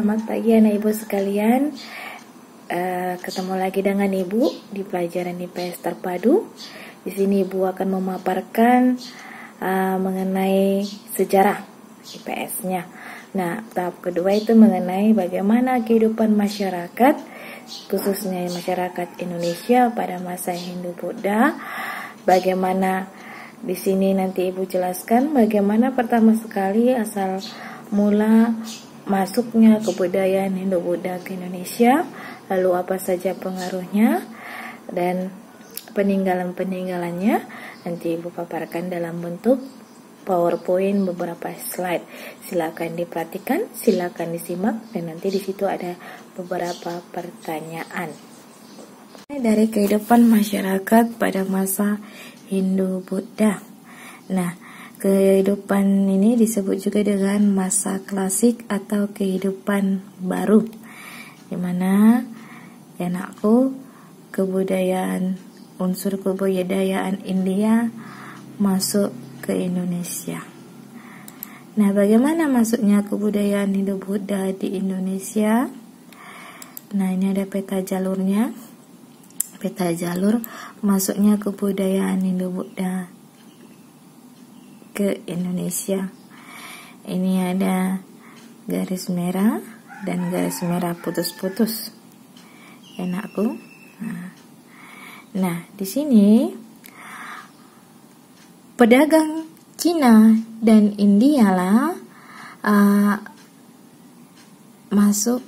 Selamat pagi anak ibu sekalian. Ketemu lagi dengan ibu di pelajaran IPS terpadu. Di sini ibu akan memaparkan mengenai sejarah IPS-nya. Nah, tahap kedua itu mengenai bagaimana kehidupan masyarakat, khususnya masyarakat Indonesia pada masa Hindu-Buddha. Bagaimana di sini nanti ibu jelaskan bagaimana pertama sekali asal mula masuknya kebudayaan Hindu-Buddha ke Indonesia, lalu apa saja pengaruhnya dan peninggalan-peninggalannya. Nanti ibu paparkan dalam bentuk PowerPoint beberapa slide. Silakan diperhatikan, silakan disimak, dan nanti di situ ada beberapa pertanyaan. Dari kehidupan masyarakat pada masa Hindu-Buddha. Nah, kehidupan ini disebut juga dengan masa klasik atau kehidupan baru, di mana ya anakku, unsur kebudayaan India masuk ke Indonesia. Nah, bagaimana masuknya kebudayaan Hindu-Buddha di Indonesia? Nah, ini ada peta jalurnya. Peta jalur masuknya kebudayaan Hindu-Buddha ke Indonesia. Ini ada garis merah dan garis merah putus-putus. Anakku. Nah, di sini pedagang Cina dan India lah masuk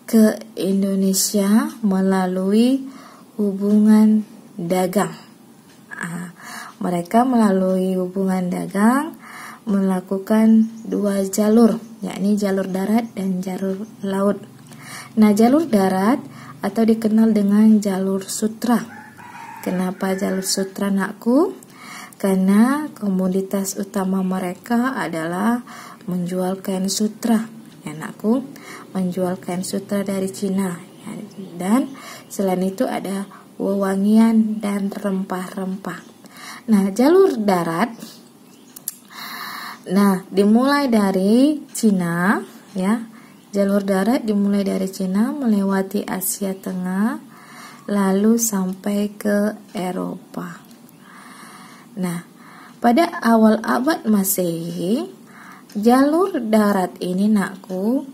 ke Indonesia melalui hubungan dagang. Mereka melalui hubungan dagang melakukan dua jalur, yakni jalur darat dan jalur laut. Nah, jalur darat atau dikenal dengan jalur sutra. Kenapa jalur sutra, nakku? Karena komoditas utama mereka adalah menjual kain sutra, ya nakku, menjual kain sutra dari Cina. Ya, dan selain itu ada wewangian dan rempah-rempah. Nah, jalur darat, dimulai dari Cina, ya. Jalur darat dimulai dari Cina, melewati Asia Tengah, lalu sampai ke Eropa. Nah, pada awal abad Masehi, jalur darat ini, nakku,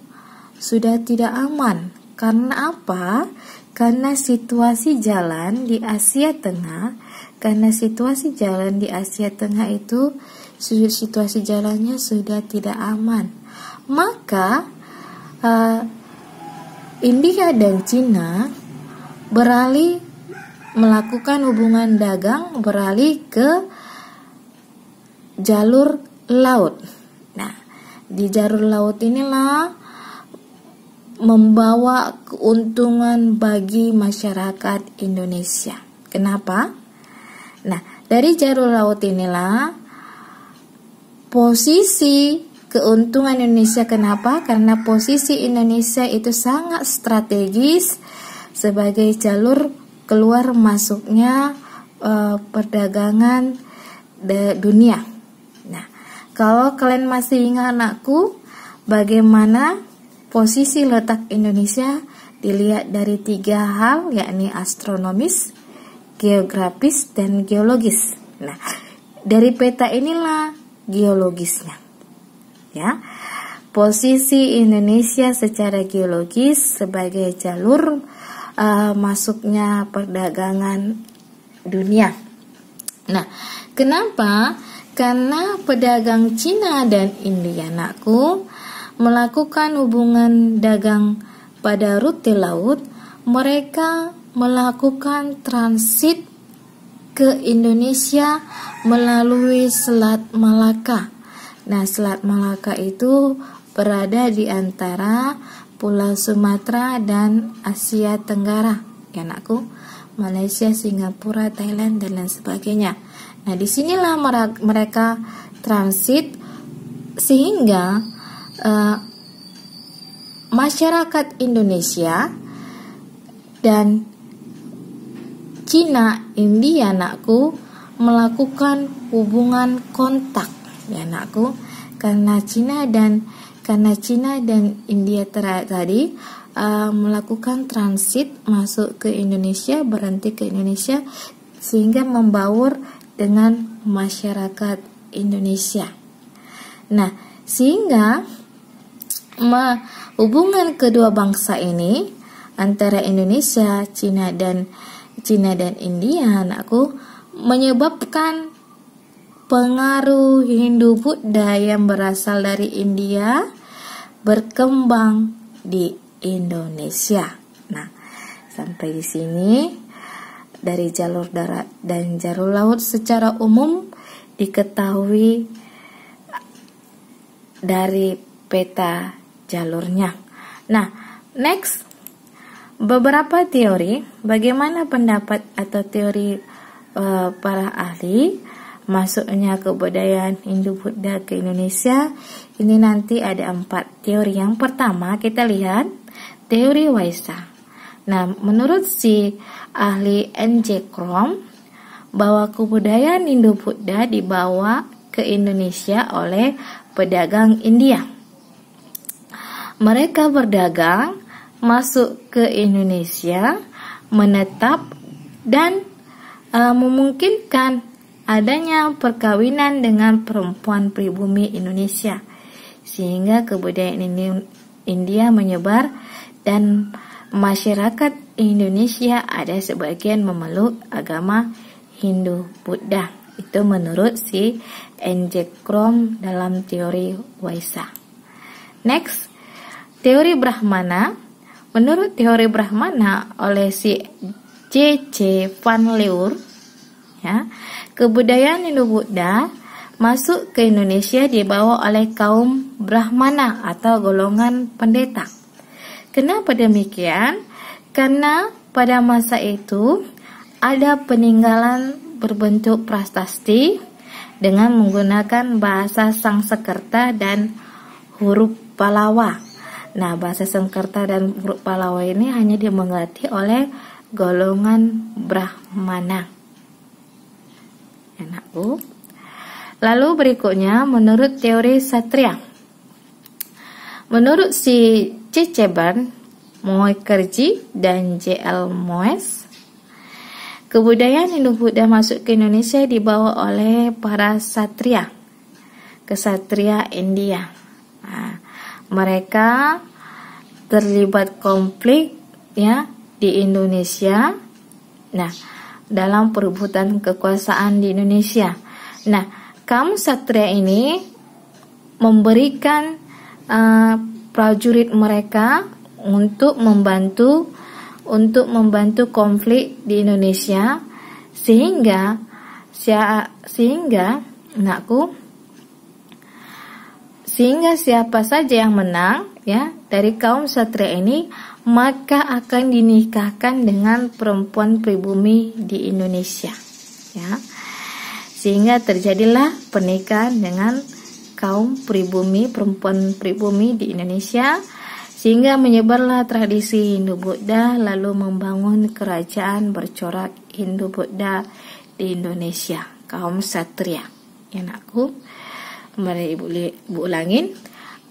sudah tidak aman. Karena apa? Karena situasi jalan di Asia Tengah. Itu situasi jalannya sudah tidak aman. Maka India dan Cina beralih melakukan hubungan dagang, beralih ke jalur laut. Nah, di jalur laut inilah membawa keuntungan bagi masyarakat Indonesia. Kenapa? Nah, dari jalur laut inilah posisi keuntungan Indonesia. Kenapa? Karena posisi Indonesia itu sangat strategis sebagai jalur keluar masuknya perdagangan dunia. Nah, kalau kalian masih ingat, anakku, bagaimana posisi letak Indonesia dilihat dari 3 hal, yakni astronomis, geografis, dan geologis. Nah, dari peta inilah geologisnya, ya. Posisi Indonesia secara geologis sebagai jalur masuknya perdagangan dunia. Nah, kenapa? Karena pedagang Cina dan India, nakku, melakukan hubungan dagang pada rute laut. Mereka melakukan transit ke Indonesia melalui Selat Malaka. Nah, Selat Malaka itu berada di antara Pulau Sumatera dan Asia Tenggara, ya nakku, Malaysia, Singapura, Thailand, dan lain sebagainya. Nah, disinilah mereka transit sehingga masyarakat Indonesia dan Cina, India, nakku, melakukan hubungan kontak, ya nakku, karena Cina dan karena Cina dan India tadi melakukan transit masuk ke Indonesia, berhenti ke Indonesia, sehingga membaur dengan masyarakat Indonesia. Nah, sehingga hubungan kedua bangsa ini antara Indonesia, Cina dan India, anakku, menyebabkan pengaruh Hindu-Buddha yang berasal dari India berkembang di Indonesia. Nah, sampai di sini dari jalur darat dan jalur laut secara umum diketahui dari peta jalurnya. Nah, next, beberapa teori, bagaimana pendapat atau teori para ahli masuknya kebudayaan Hindu-Buddha ke Indonesia. Ini nanti ada 4 teori. Yang pertama kita lihat teori Waisa. Nah, menurut si ahli N.J. Krom, bahwa kebudayaan Hindu-Buddha dibawa ke Indonesia oleh pedagang India. Mereka berdagang masuk ke Indonesia, menetap dan memungkinkan adanya perkawinan dengan perempuan pribumi Indonesia, sehingga kebudayaan India menyebar dan masyarakat Indonesia ada sebagian memeluk agama Hindu-Buddha. Itu menurut si N.J. Krom dalam teori Waisa. Next, teori Brahmana. Menurut teori Brahmana oleh si C.C. Van Leur, ya, kebudayaan Hindu-Buddha masuk ke Indonesia dibawa oleh kaum Brahmana atau golongan pendeta. Kenapa demikian? Karena pada masa itu ada peninggalan berbentuk prasasti dengan menggunakan bahasa Sanskerta dan huruf Palawa. Nah, bahasa Sanskerta dan huruf Palawa ini hanya dimengerti oleh golongan Brahmana. Anakku. Lalu berikutnya menurut teori Satria. Menurut si C.C. Ban, Mukherjee dan J.L. Moyes, kebudayaan Hindu-Buddha masuk ke Indonesia dibawa oleh para satria, kesatria India. Nah, mereka terlibat konflik ya di Indonesia. Nah, dalam perebutan kekuasaan di Indonesia. Nah, kaum satria ini memberikan prajurit mereka untuk membantu konflik di Indonesia, sehingga siapa saja yang menang ya dari kaum satria ini, maka akan dinikahkan dengan perempuan pribumi di Indonesia, ya. Sehingga terjadilah pernikahan dengan kaum pribumi, perempuan pribumi di Indonesia, sehingga menyebarlah tradisi Hindu-Buddha, lalu membangun kerajaan bercorak Hindu-Buddha di Indonesia, kaum satria. Ya, anakku, mari ibu ulangin,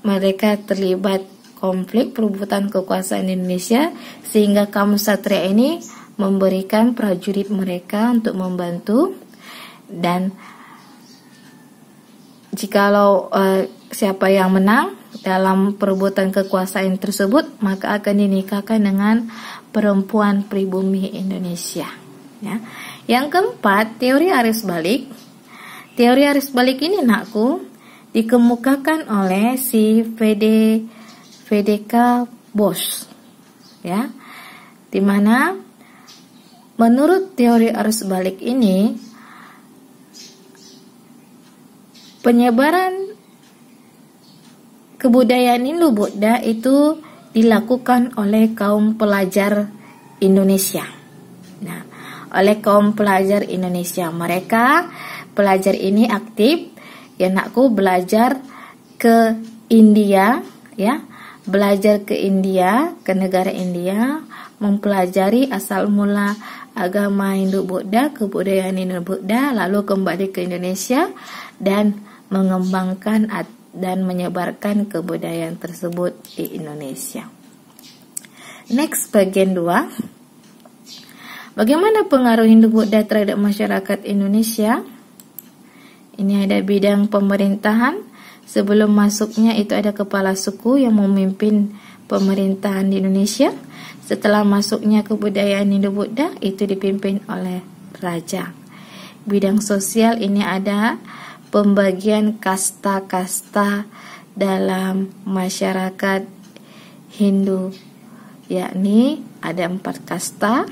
mereka terlibat konflik perebutan kekuasaan Indonesia, sehingga kaum satria ini memberikan prajurit mereka untuk membantu, dan jikalau siapa yang menang dalam perebutan kekuasaan tersebut, maka akan dinikahkan dengan perempuan pribumi Indonesia. Ya. Yang keempat, teori arus balik. Teori arus balik ini, nakku, dikemukakan oleh si VDK Bosch, ya, dimana menurut teori arus balik ini, penyebaran kebudayaan Hindu-Buddha itu dilakukan oleh kaum pelajar Indonesia. Nah, oleh kaum pelajar Indonesia, mereka pelajar ini aktif, ya nakku, belajar ke India, ya, belajar ke India, ke negara India, mempelajari asal mula agama Hindu-Buddha, kebudayaan Hindu-Buddha, lalu kembali ke Indonesia dan mengembangkan dan menyebarkan kebudayaan tersebut di Indonesia. Next, bagian 2. Bagaimana pengaruh Hindu-Buddha terhadap masyarakat Indonesia? Ini ada bidang pemerintahan. Sebelum masuknya itu ada kepala suku yang memimpin pemerintahan di Indonesia. Setelah masuknya kebudayaan Hindu-Buddha itu dipimpin oleh raja. Bidang sosial ini ada pembagian kasta-kasta dalam masyarakat Hindu, yakni ada 4 kasta.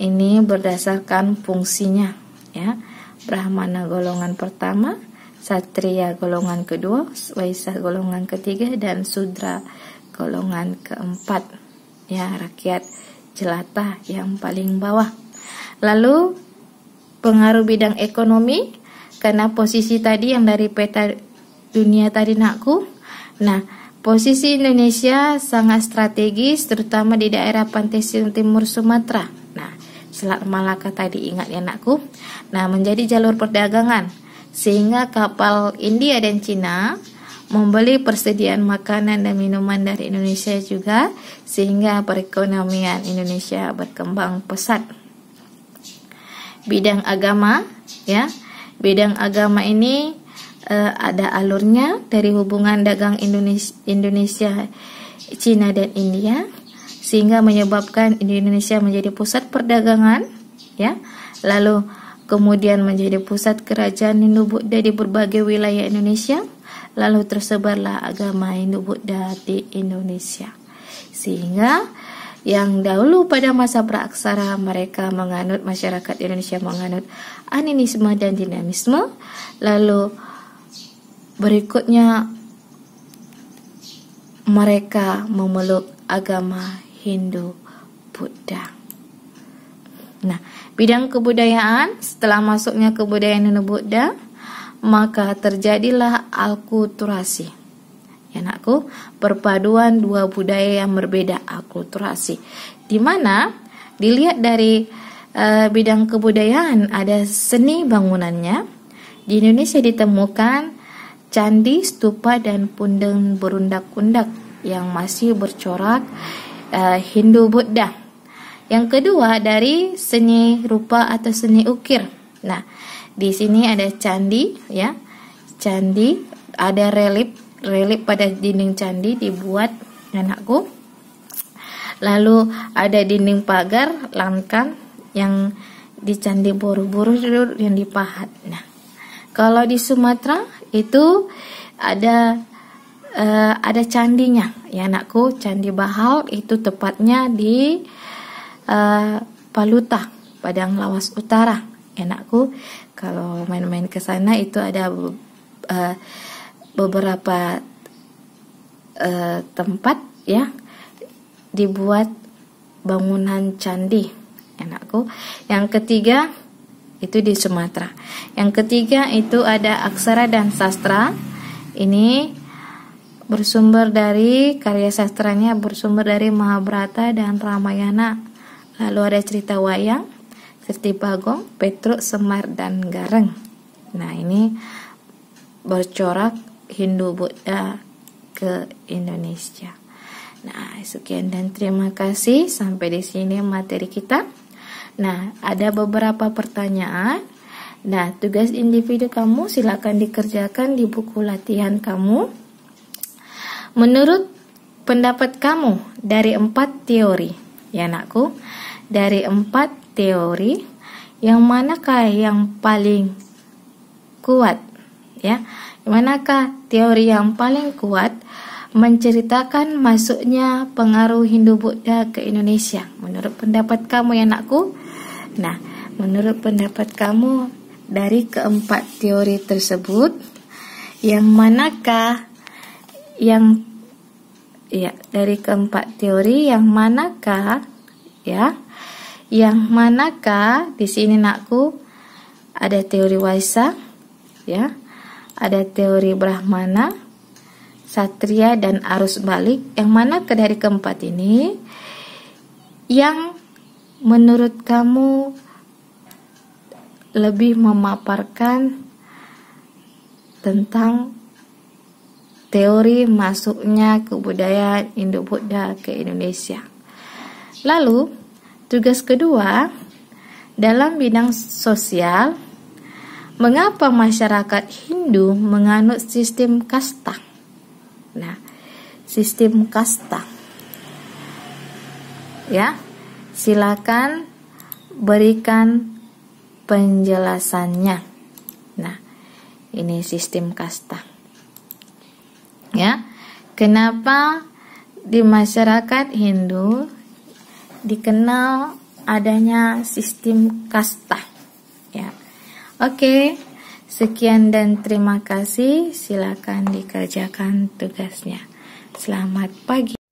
Ini berdasarkan fungsinya, ya. Brahmana golongan pertama, Satria golongan kedua, Waisya golongan ketiga, dan Sudra golongan keempat, ya, rakyat jelata yang paling bawah. Lalu pengaruh bidang ekonomi, karena posisi tadi yang dari peta dunia tadi nakku. Nah, posisi Indonesia sangat strategis, terutama di daerah pantai timur Sumatera. Nah, Selat Malaka tadi ingat ya nakku. Nah, menjadi jalur perdagangan, sehingga kapal India dan Cina membeli persediaan makanan dan minuman dari Indonesia juga, sehingga perekonomian Indonesia berkembang pesat. Bidang agama, ya. Bidang agama ini ada alurnya dari hubungan dagang Indonesia, Cina dan India, sehingga menyebabkan Indonesia menjadi pusat perdagangan, ya. Lalu kemudian menjadi pusat kerajaan Hindu-Buddha di berbagai wilayah Indonesia. Lalu tersebarlah agama Hindu-Buddha di Indonesia, sehingga yang dahulu pada masa praaksara masyarakat Indonesia menganut animisme dan dinamisme. Lalu berikutnya mereka memeluk agama Hindu-Buddha. Nah, bidang kebudayaan, setelah masuknya kebudayaan Hindu-Buddha, maka terjadilah alkulturasi. Ya nakku, perpaduan dua budaya yang berbeda, akulturasi. Di mana dilihat dari bidang kebudayaan ada seni bangunannya. Di Indonesia ditemukan candi, stupa, dan punden berundak-undak yang masih bercorak Hindu-Buddha. Yang kedua dari seni rupa atau seni ukir. Nah, di sini ada candi, ya, candi, ada relief pada dinding candi dibuat anakku. Lalu ada dinding pagar langkan yang di Candi Borobudur yang dipahat. Nah, kalau di Sumatera itu ada candinya, ya anakku, Candi Bahal itu tepatnya di Paluta, Padang Lawas Utara, ya anakku. Kalau main-main ke sana itu ada beberapa tempat, ya, dibuat bangunan candi, anakku. Yang ketiga itu di Sumatera. Yang ketiga itu ada aksara dan sastra. Ini bersumber dari karya sastranya bersumber dari Mahabharata dan Ramayana. Lalu ada cerita wayang seperti Bagong, Petruk, Semar, dan Gareng. Nah, ini bercorak Hindu-Buddha ke Indonesia. Nah, sekian dan terima kasih. Sampai di sini materi kita. Nah, ada beberapa pertanyaan. Nah, tugas individu kamu silakan dikerjakan di buku latihan kamu. Menurut pendapat kamu dari 4 teori, ya anakku, dari 4 teori, yang manakah yang paling kuat, ya? Manakah teori yang paling kuat menceritakan masuknya pengaruh Hindu-Buddha ke Indonesia? Menurut pendapat kamu, ya anakku. Nah, menurut pendapat kamu dari keempat teori tersebut, yang manakah yang, ya, dari keempat teori yang manakah, ya, yang manakah di sini anakku ada teori Waisya, ya, ada teori Brahmana, Satria, dan arus balik. Yang mana dari keempat ini yang menurut kamu lebih memaparkan tentang teori masuknya kebudayaan Indo-Buddha ke Indonesia. Lalu, tugas kedua, dalam bidang sosial, mengapa masyarakat Hindu menganut sistem kasta? Nah, sistem kasta. Ya, silakan berikan penjelasannya. Nah, ini sistem kasta. Ya, kenapa di masyarakat Hindu dikenal adanya sistem kasta? Ya, oke. Sekian dan terima kasih. Silakan dikerjakan tugasnya. Selamat pagi.